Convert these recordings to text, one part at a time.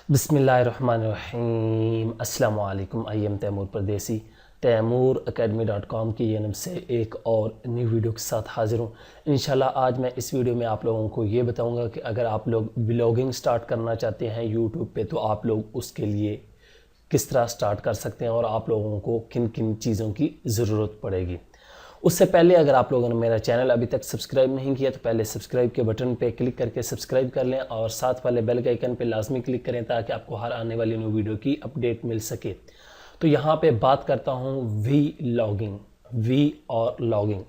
बिस्मिल्लाहिर्रहमानिर्रहीम अस्सलाम वालेकुम। आई एम तैमूर परदेसी tamooracademy.com की जानब से एक और न्यू वीडियो के साथ हाज़िर हूँ। इंशाल्लाह आज मैं इस वीडियो में आप लोगों को ये बताऊँगा कि अगर आप लोग व्लॉगिंग स्टार्ट करना चाहते हैं यूट्यूब पे तो आप लोग उसके लिए किस तरह स्टार्ट कर सकते हैं और आप लोगों को किन किन चीज़ों की ज़रूरत पड़ेगी। उससे पहले अगर आप लोगों ने मेरा चैनल अभी तक सब्सक्राइब नहीं किया तो पहले सब्सक्राइब के बटन पे क्लिक करके सब्सक्राइब कर लें और साथ वाले बेल के आइकन पे लाजमी क्लिक करें ताकि आपको हर आने वाली न्यू वीडियो की अपडेट मिल सके। तो यहाँ पे बात करता हूँ वी और लॉगिंग।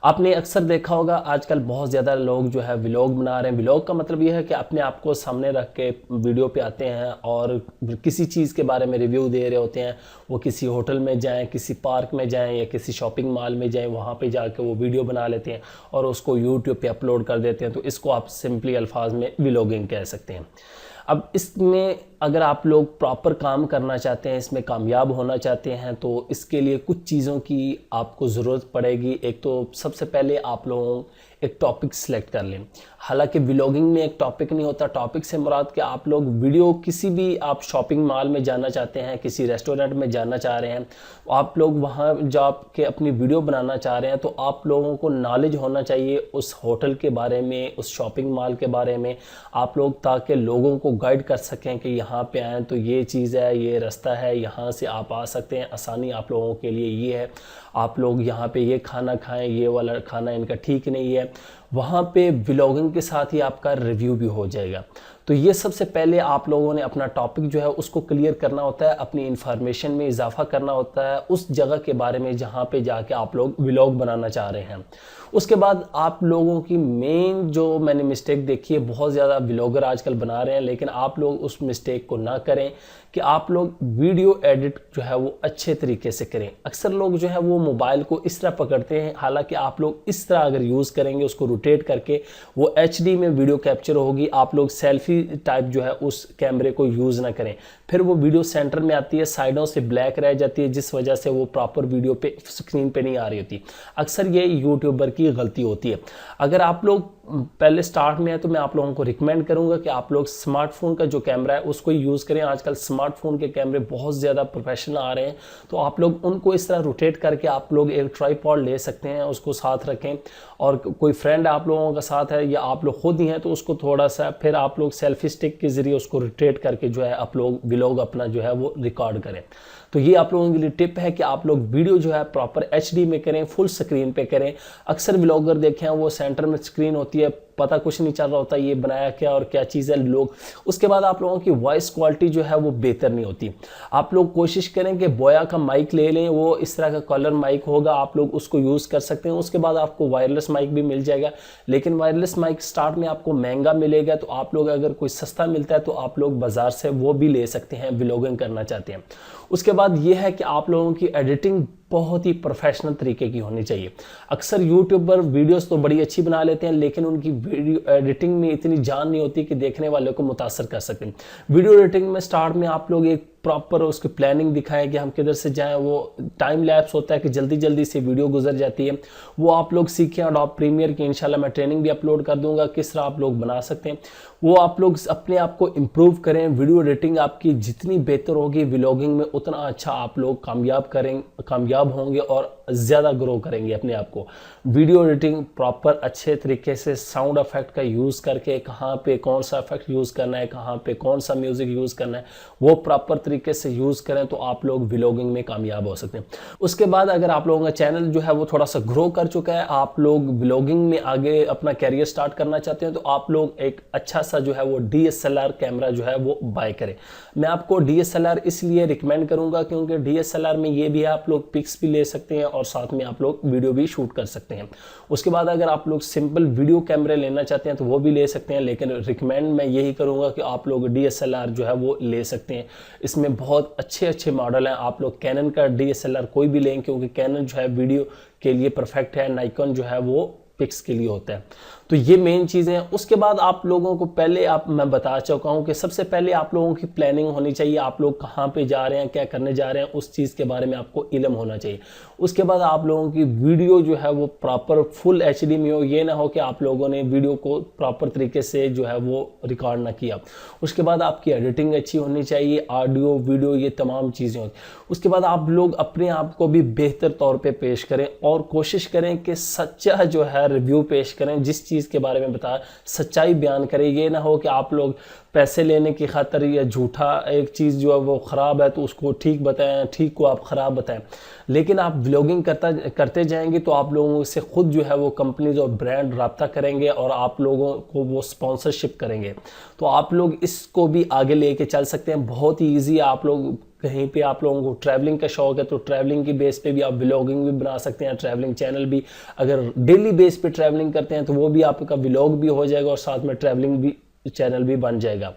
आपने अक्सर देखा होगा आजकल बहुत ज़्यादा लोग जो है व्लॉग बना रहे हैं। व्लॉग का मतलब यह है कि अपने आप को सामने रख के वीडियो पे आते हैं और किसी चीज़ के बारे में रिव्यू दे रहे होते हैं। वो किसी होटल में जाएं, किसी पार्क में जाएं या किसी शॉपिंग मॉल में जाएं, वहाँ पे जाके वो वीडियो बना लेते हैं और उसको यूट्यूब पे अपलोड कर देते हैं। तो इसको आप सिंपली अल्फाज में व्लॉगिंग कह सकते हैं। अब इसमें अगर आप लोग प्रॉपर काम करना चाहते हैं, इसमें कामयाब होना चाहते हैं तो इसके लिए कुछ चीज़ों की आपको ज़रूरत पड़ेगी। एक तो सबसे पहले आप लोगों एक टॉपिक सिलेक्ट कर लें। हालांकि व्लॉगिंग में एक टॉपिक नहीं होता, टॉपिक से मुराद कि आप लोग वीडियो किसी भी आप शॉपिंग मॉल में जाना चाहते हैं, किसी रेस्टोरेंट में जाना चाह रहे हैं, आप लोग वहाँ जाके अपनी वीडियो बनाना चाह रहे हैं तो आप लोगों को नॉलेज होना चाहिए उस होटल के बारे में, उस शॉपिंग मॉल के बारे में आप लोग, ताकि लोगों को गाइड कर सकें कि यहाँ पे आएँ तो ये चीज़ है, ये रास्ता है, यहाँ से आप आ सकते हैं, आसानी आप लोगों के लिए ये है, आप लोग यहाँ पे ये खाना खाएं, ये वाला खाना इनका ठीक नहीं है। वहाँ पे व्लॉगिंग के साथ ही आपका रिव्यू भी हो जाएगा। तो ये सबसे पहले आप लोगों ने अपना टॉपिक जो है उसको क्लियर करना होता है, अपनी इन्फॉर्मेशन में इजाफा करना होता है उस जगह के बारे में जहाँ पे जाके आप लोग व्लॉग बनाना चाह रहे हैं। उसके बाद आप लोगों की मेन जो मैंने मिस्टेक देखी है, बहुत ज़्यादा व्लॉगर आजकल बना रहे हैं, लेकिन आप लोग उस मिस्टेक को ना करें कि आप लोग वीडियो एडिट जो है वो अच्छे तरीके से करें। अक्सर लोग जो है वो मोबाइल को इस तरह पकड़ते हैं, हालांकि आप लोग इस तरह अगर यूज़ करेंगे उसको रोटेट करके वो HD में वीडियो कैप्चर होगी। आप लोग सेल्फी टाइप जो है उस कैमरे को यूज़ ना करें, फिर वो वीडियो सेंटर में आती है, साइडों से ब्लैक रह जाती है जिस वजह से वो प्रॉपर वीडियो पे स्क्रीन पे नहीं आ रही होती। अक्सर ये यूट्यूबर की गलती होती है। अगर आप लोग पहले स्टार्ट में है तो मैं आप लोगों को रिकमेंड करूंगा कि आप लोग स्मार्टफोन का जो कैमरा है उसको यूज़ करें। आजकल स्मार्टफोन के कैमरे बहुत ज़्यादा प्रोफेशनल आ रहे हैं, तो आप लोग उनको इस तरह रोटेट करके आप लोग एक ट्राइपॉड ले सकते हैं, उसको साथ रखें और कोई फ्रेंड आप लोगों का साथ है या आप लोग खुद ही हैं तो उसको थोड़ा सा फिर आप लोग सेल्फी स्टिक के ज़रिए उसको रोटेट करके जो है आप लोग व्लॉग अपना जो है वो रिकॉर्ड करें। तो ये आप लोगों के लिए टिप है कि आप लोग वीडियो जो है प्रॉपर HD में करें, फुल स्क्रीन पे करें। अक्सर व्लॉगर देखें वो सेंटर में स्क्रीन होती है, पता कुछ नहीं चल रहा होता ये बनाया क्या और क्या चीज़ है लोग। उसके बाद आप लोगों की वॉइस क्वालिटी जो है वो बेहतर नहीं होती। आप लोग कोशिश करें कि बोया का माइक ले लें, वो इस तरह का कॉलर माइक होगा, आप लोग उसको यूज़ कर सकते हैं। उसके बाद आपको वायरलेस माइक भी मिल जाएगा, लेकिन वायरलेस माइक स्टार्ट में आपको महंगा मिलेगा, तो आप लोग अगर कोई सस्ता मिलता है तो आप लोग बाज़ार से वो भी ले सकते हैं व्लॉगिंग करना चाहते हैं। उसके बाद ये है कि आप लोगों की एडिटिंग बहुत ही प्रोफेशनल तरीके की होनी चाहिए। अक्सर यूट्यूबर वीडियोस तो बड़ी अच्छी बना लेते हैं लेकिन उनकी वीडियो एडिटिंग में इतनी जान नहीं होती कि देखने वालों को मुतासर कर सकें। वीडियो एडिटिंग में स्टार्ट में आप लोग एक प्रॉपर उसकी प्लानिंग दिखाएं कि हम किधर से जाएं। वो टाइम लैप्स होता है कि जल्दी जल्दी से वीडियो गुजर जाती है, वो आप लोग सीखें। अडोब प्रीमियर की इंशाल्लाह मैं ट्रेनिंग भी अपलोड कर दूंगा किस तरह आप लोग बना सकते हैं। वो आप लोग अपने आप को इम्प्रूव करें। वीडियो एडिटिंग आपकी जितनी बेहतर होगी व्लॉगिंग में उतना अच्छा आप लोग कामयाब होंगे और ज़्यादा ग्रो करेंगे अपने आप को। वीडियो एडिटिंग प्रॉपर अच्छे तरीके से साउंड इफेक्ट का यूज़ करके, कहाँ पे कौन सा इफेक्ट यूज़ करना है, कहाँ पे कौन सा म्यूज़िक यूज़ करना है, वो प्रॉपर तरीके से यूज़ करें तो आप लोग व्लॉगिंग में कामयाब हो सकते हैं। उसके बाद अगर आप लोगों का चैनल जो है वो थोड़ा सा ग्रो कर चुका है, आप लोग व्लॉगिंग में आगे अपना कैरियर स्टार्ट करना चाहते हैं, तो आप लोग एक अच्छा सा जो है वो DSLR कैमरा जो है वो बाय करें। मैं आपको DSLR इसलिए रिकमेंड करूँगा क्योंकि DSLR में ये भी है आप लोग पिक्स भी ले सकते हैं और साथ में आप लोग वीडियो भी शूट कर सकते हैं। उसके बाद अगर आप लोग सिंपल वीडियो कैमरे लेना चाहते हैं तो वो भी ले सकते हैं, लेकिन रिकमेंड मैं यही करूँगा कि आप लोग DSLR जो है वो ले सकते हैं। इसमें बहुत अच्छे अच्छे मॉडल हैं। आप लोग कैनन का DSLR कोई भी लें क्योंकि कैनन जो है वीडियो के लिए परफेक्ट है, नाइकॉन जो है वो पिक्स के लिए होता है। तो ये मेन चीज़ें हैं। उसके बाद आप लोगों को पहले मैं बता चुका हूँ कि सबसे पहले आप लोगों की प्लानिंग होनी चाहिए, आप लोग कहाँ पे जा रहे हैं, क्या करने जा रहे हैं, उस चीज़ के बारे में आपको इल्म होना चाहिए। उसके बाद आप लोगों की वीडियो जो है वो प्रॉपर फुल एचडी में हो, ये ना हो कि आप लोगों ने वीडियो को प्रॉपर तरीके से जो है वो रिकॉर्ड ना किया। उसके बाद आपकी एडिटिंग अच्छी होनी चाहिए, ऑडियो वीडियो ये तमाम चीज़ें होती। उसके बाद आप लोग अपने आप को भी बेहतर तौर पे पेश करें और कोशिश करें कि सच्चा जो है रिव्यू पेश करें, जिस चीज़ के बारे में बताया सच्चाई बयान करें। ये ना हो कि आप लोग पैसे लेने की खातिर या झूठा एक चीज़ जो है वो ख़राब है तो उसको ठीक बताएं, ठीक को आप ख़राब बताएं। लेकिन आप व्लॉगिंग करते जाएंगे तो आप लोगों से खुद जो है वो कंपनीज और ब्रांड रब्ता करेंगे और आप लोगों को वो स्पॉन्सरशिप करेंगे। तो आप लोग इसको भी आगे लेके चल सकते हैं, बहुत ही ईजी है। आप लोग कहीं पे आप लोगों को ट्रैवलिंग का शौक है तो ट्रैवलिंग की बेस पे भी आप व्लॉगिंग भी बना सकते हैं, ट्रैवलिंग चैनल भी अगर डेली बेस पे ट्रैवलिंग करते हैं तो वो भी आपका व्लॉग भी हो जाएगा और साथ में ट्रैवलिंग भी चैनल भी बन जाएगा।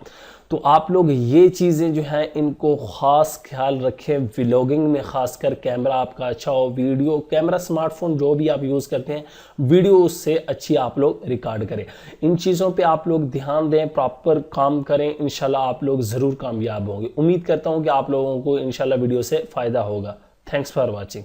तो आप लोग ये चीज़ें जो हैं इनको ख़ास ख्याल रखें। व्लॉगिंग में ख़ासकर कैमरा आपका अच्छा हो, वीडियो कैमरा स्मार्टफोन जो भी आप यूज़ करते हैं वीडियो उससे अच्छी आप लोग रिकॉर्ड करें। इन चीज़ों पे आप लोग ध्यान दें, प्रॉपर काम करें, इंशाल्लाह आप लोग ज़रूर कामयाब होंगे। उम्मीद करता हूँ कि आप लोगों को इंशाल्लाह वीडियो से फ़ायदा होगा। Thanks for watching.